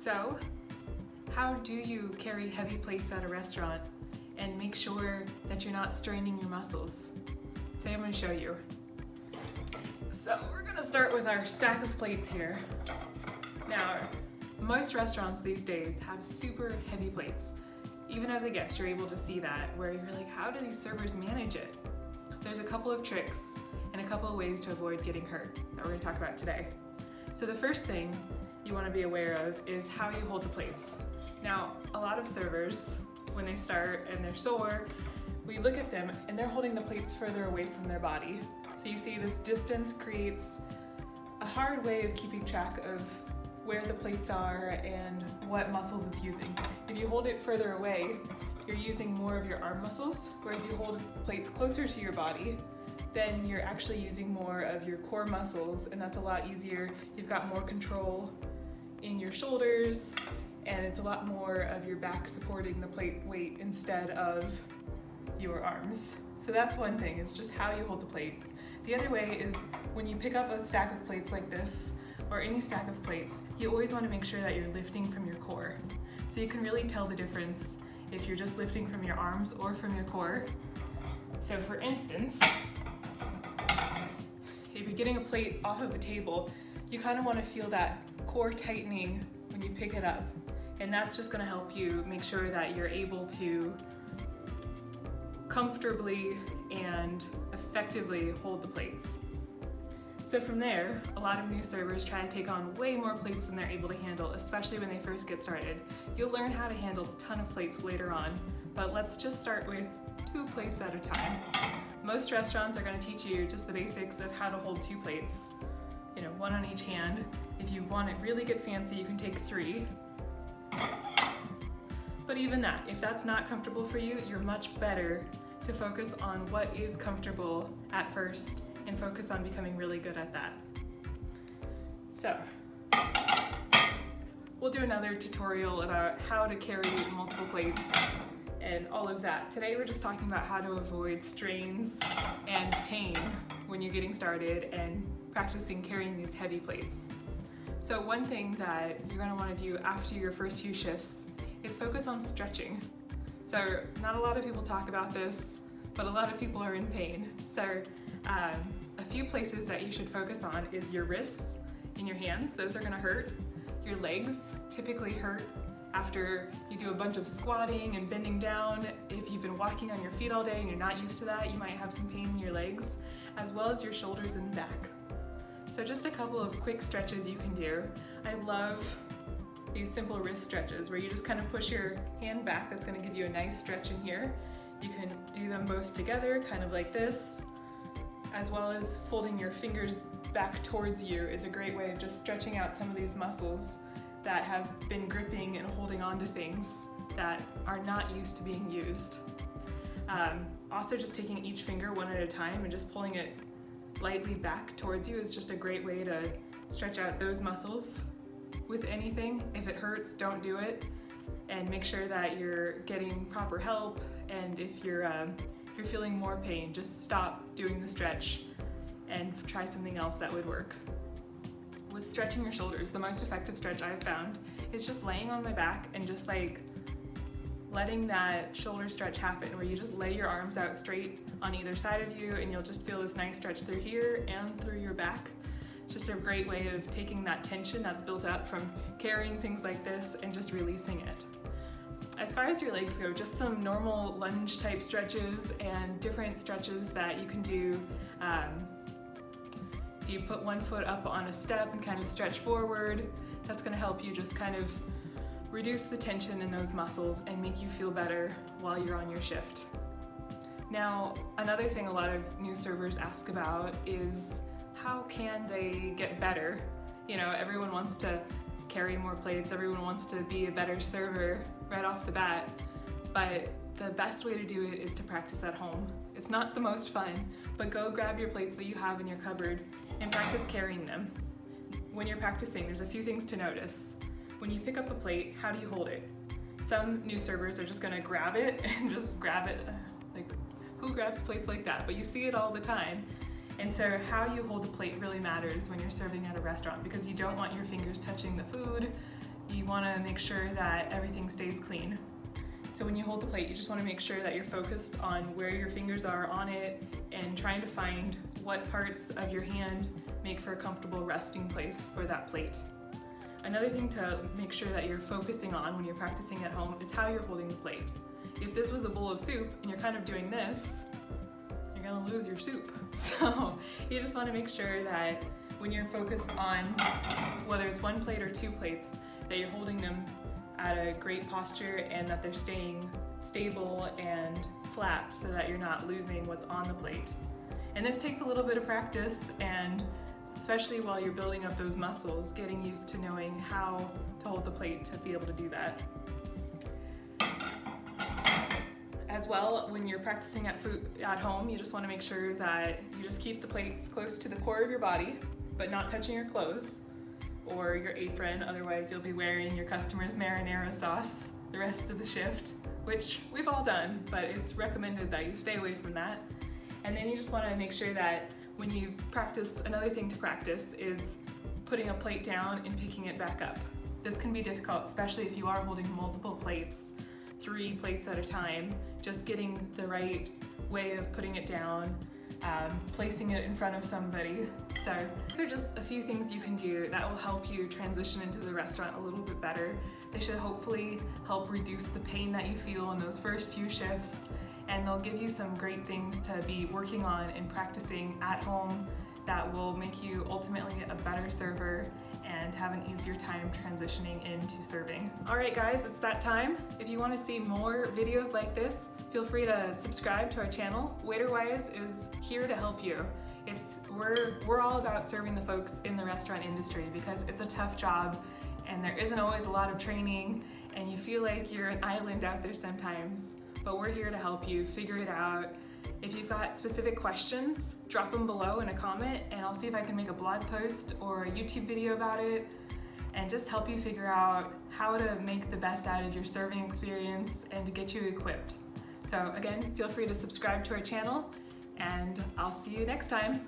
So, how do you carry heavy plates at a restaurant and make sure that you're not straining your muscles? Today I'm going to show you. So we're going to start with our stack of plates here. Now, most restaurants these days have super heavy plates. Even as a guest, you're able to see that, where you're like, how do these servers manage it? There's a couple of tricks and a couple of ways to avoid getting hurt that we're going to talk about today. So the first thing you want to be aware of is how you hold the plates. Now, a lot of servers, when they start and they're sore, we look at them and they're holding the plates further away from their body. So you see this distance creates a hard way of keeping track of where the plates are and what muscles it's using. If you hold it further away, you're using more of your arm muscles, whereas you hold plates closer to your body, then you're actually using more of your core muscles, and that's a lot easier. You've got more control in your shoulders, and it's a lot more of your back supporting the plate weight instead of your arms. So that's one thing, is just how you hold the plates. The other way is when you pick up a stack of plates like this, or any stack of plates, you always want to make sure that you're lifting from your core. So you can really tell the difference if you're just lifting from your arms or from your core. So for instance, if you're getting a plate off of a table, you kind of want to feel that core tightening when you pick it up. And that's just going to help you make sure that you're able to comfortably and effectively hold the plates. So from there, a lot of new servers try to take on way more plates than they're able to handle, especially when they first get started. You'll learn how to handle a ton of plates later on, but let's just start with 2 plates at a time. Most restaurants are going to teach you just the basics of how to hold 2 plates, one on each hand. If you want to really get fancy, you can take 3. But even that, if that's not comfortable for you, you're much better to focus on what is comfortable at first and focus on becoming really good at that. So, we'll do another tutorial about how to carry multiple plates and all of that. Today we're just talking about how to avoid strains and pain when you're getting started and practicing carrying these heavy plates. So one thing that you're going to want to do after your first few shifts is focus on stretching. So not a lot of people talk about this, but a lot of people are in pain. So a few places that you should focus on is your wrists and your hands. Those are going to hurt. Your legs typically hurt after you do a bunch of squatting and bending down. If you've been walking on your feet all day and you're not used to that, you might have some pain in your legs, as well as your shoulders and back. So just a couple of quick stretches you can do. I love these simple wrist stretches where you just kind of push your hand back. That's going to give you a nice stretch in here. You can do them both together, kind of like this, as well as folding your fingers back towards you is a great way of just stretching out some of these muscles that have been gripping and holding on to things that are not used to being used. Also, just taking each finger one at a time and just pulling it lightly back towards you is just a great way to stretch out those muscles. With anything, if it hurts, don't do it, and make sure that you're getting proper help. And if you're feeling more pain, just stop doing the stretch and try something else that would work. With stretching your shoulders, the most effective stretch I've found is just laying on my back and just like letting that shoulder stretch happen, where you just lay your arms out straight on either side of you and you'll just feel this nice stretch through here and through your back. It's just a great way of taking that tension that's built up from carrying things like this and just releasing it. As far as your legs go, just some normal lunge type stretches and different stretches that you can do. If you put one foot up on a step and kind of stretch forward, that's going to help you just kind of reduce the tension in those muscles and make you feel better while you're on your shift. Now, another thing a lot of new servers ask about is how can they get better? Everyone wants to carry more plates, everyone wants to be a better server right off the bat, but the best way to do it is to practice at home. It's not the most fun, but go grab your plates that you have in your cupboard and practice carrying them. When you're practicing, there's a few things to notice. When you pick up a plate, how do you hold it? Some new servers are just gonna grab it and just grab it. Like, who grabs plates like that? But you see it all the time. And so how you hold the plate really matters when you're serving at a restaurant, because you don't want your fingers touching the food. you want to make sure that everything stays clean. So when you hold the plate, you just want to make sure that you're focused on where your fingers are on it and trying to find what parts of your hand make for a comfortable resting place for that plate. Another thing to make sure that you're focusing on when you're practicing at home is how you're holding the plate. If this was a bowl of soup and you're kind of doing this, you're gonna lose your soup. So you just want to make sure that when you're focused on whether it's one plate or two plates, that you're holding them at a great posture and that they're staying stable and flat so that you're not losing what's on the plate. And this takes a little bit of practice, and especially while you're building up those muscles, getting used to knowing how to hold the plate to be able to do that. As well, when you're practicing at home, you just want to make sure that you just keep the plates close to the core of your body, but not touching your clothes or your apron, otherwise you'll be wearing your customer's marinara sauce the rest of the shift, which we've all done, but it's recommended that you stay away from that. And then you just want to make sure that when you practice, another thing to practice is putting a plate down and picking it back up. This can be difficult, especially if you are holding multiple plates, 3 plates at a time, just getting the right way of putting it down, placing it in front of somebody. So these are just a few things you can do that will help you transition into the restaurant a little bit better. They should hopefully help reduce the pain that you feel in those first few shifts, and they'll give you some great things to be working on and practicing at home that will make you ultimately a better server and have an easier time transitioning into serving. All right guys, it's that time. If you want to see more videos like this, feel free to subscribe to our channel. WaiterWise is here to help you. We're all about serving the folks in the restaurant industry because it's a tough job and there isn't always a lot of training and you feel like you're an island out there sometimes. But we're here to help you figure it out. If you've got specific questions, drop them below in a comment and I'll see if I can make a blog post or a YouTube video about it and just help you figure out how to make the best out of your serving experience and to get you equipped. So again, feel free to subscribe to our channel and I'll see you next time.